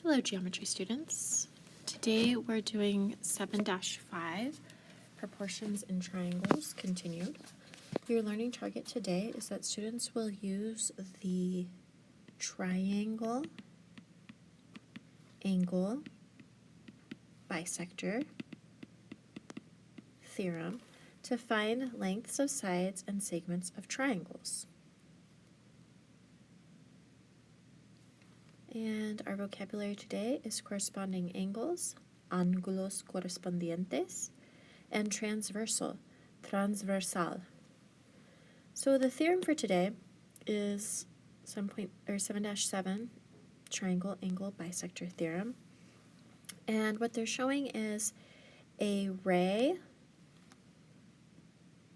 Hello, geometry students. Today we're doing 7-5, proportions in triangles, continued. Your learning target today is that students will use the triangle, angle, bisector theorem to find lengths of sides and segments of triangles. And our vocabulary today is corresponding angles, ángulos correspondientes, and transversal, transversal. So the theorem for today is 7-7, triangle, angle, bisector theorem. And what they're showing is a ray,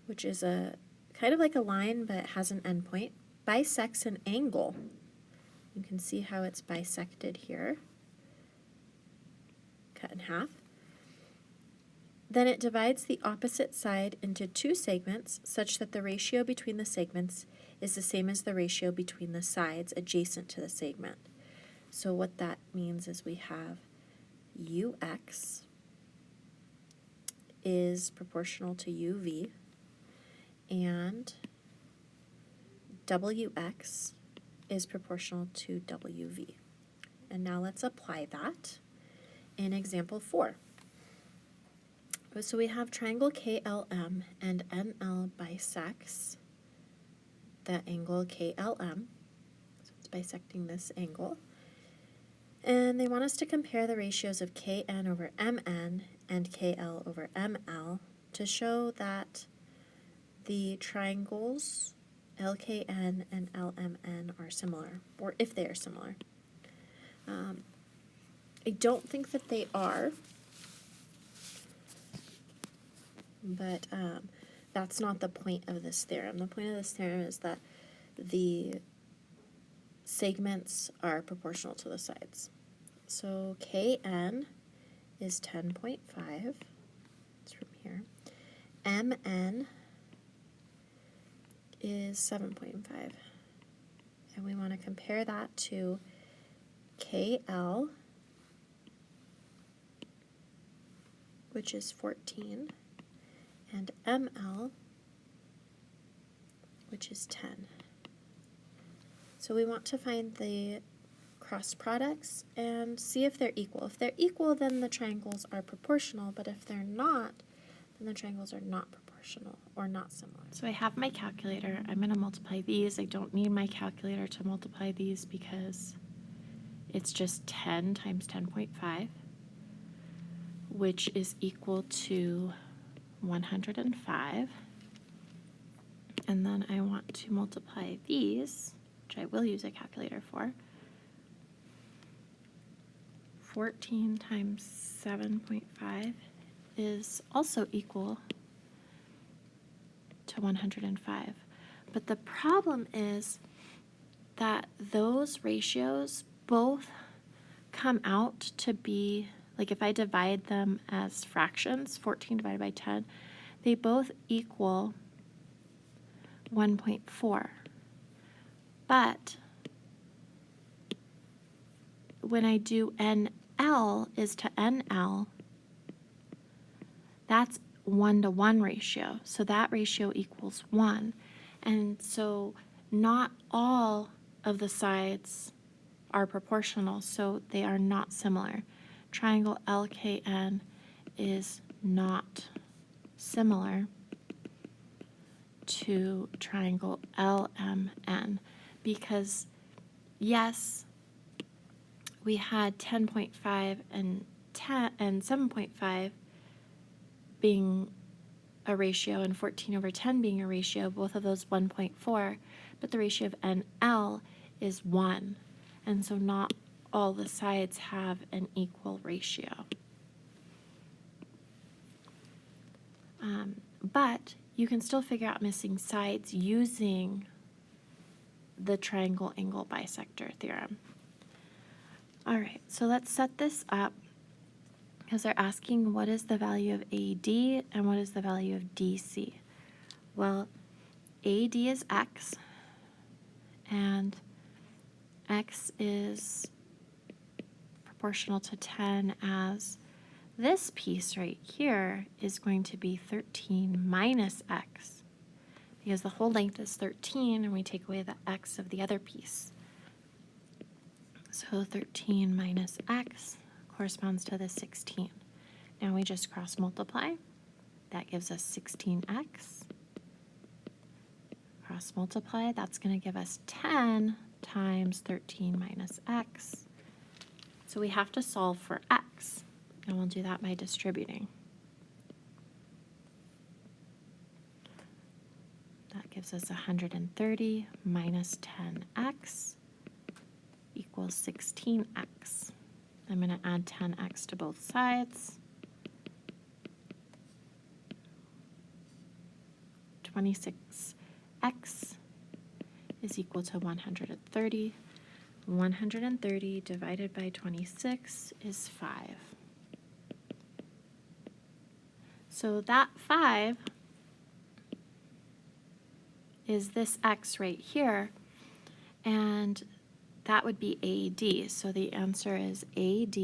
which is a kind of like a line but it has an endpoint, bisects an angle. You can see how it's bisected here, cut in half. Then it divides the opposite side into two segments such that the ratio between the segments is the same as the ratio between the sides adjacent to the segment. So what that means is we have UX is proportional to UV and WX is proportional to WV. And now let's apply that in example 4. So we have triangle KLM and NL bisects the angle KLM. So it's bisecting this angle. And they want us to compare the ratios of KN over MN and KL over ML to show that the triangles LKN and LMN are similar, or if they are similar. I don't think that they are, but that's not the point of this theorem. The point of this theorem is that the segments are proportional to the sides. So KN is 10.5, it's from here. MN is 7.5. And we want to compare that to KL, which is 14, and ML, which is 10. So we want to find the cross products and see if they're equal. If they're equal, then the triangles are proportional, but if they're not, then the triangles are not proportional or not similar. So I have my calculator. I'm going to multiply these. I don't need my calculator to multiply these because it's just 10 times 10.5, which is equal to 105. And then I want to multiply these, which I will use a calculator for. 14 times 7.5 is also equal to 105. But the problem is that those ratios both come out to be, like if I divide them as fractions, 14 divided by 10, they both equal 1.4. But when I do NL is to NL, that's 1-to-1 ratio. So that ratio equals 1. And so not all of the sides are proportional, so they are not similar. Triangle LKN is not similar to triangle LMN because, yes, we had 10.5 and 10 and 7.5 being a ratio and 14 over 10 being a ratio, both of those 1.4, but the ratio of NL is 1, and so not all the sides have an equal ratio. But you can still figure out missing sides using the triangle angle bisector theorem. All right, so let's set this up because they're asking what is the value of AD and what is the value of DC. Well, AD is X, and X is proportional to 10 as this piece right here is going to be 13 minus x, because the whole length is 13 and we take away the x of the other piece. So 13 minus x corresponds to the 16. Now we just cross multiply. That gives us 16x. Cross multiply, that's going to give us 10 times 13 minus x. So we have to solve for x, and we'll do that by distributing. That gives us 130 minus 10x equals 16x. I'm going to add 10x to both sides. 26x is equal to 130. 130 divided by 26 is 5. So that 5 is this x right here, and that would be AD. So the answer is AD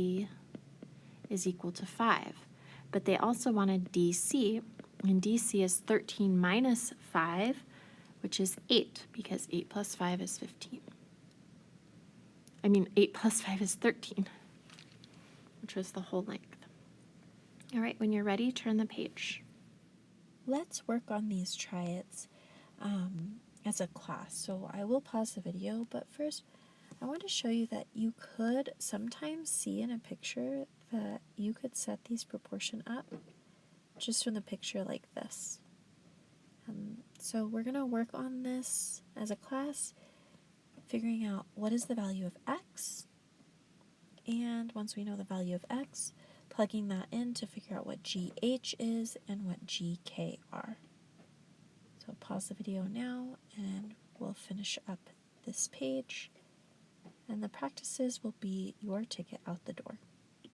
is equal to 5. But they also wanted DC, and DC is 13 minus 5, which is 8, because 8 plus 5 is 15. 8 plus 5 is 13, which was the whole length. All right, when you're ready, turn the page. Let's work on these triads as a class. So I will pause the video, but first I want to show you that you could sometimes see in a picture that you could set these proportion up just from the picture like this. So we're going to work on this as a class, figuring out what is the value of x, and once we know the value of x, plugging that in to figure out what GH is and what GK are. So pause the video now and we'll finish up this page, and the practices will be your ticket out the door.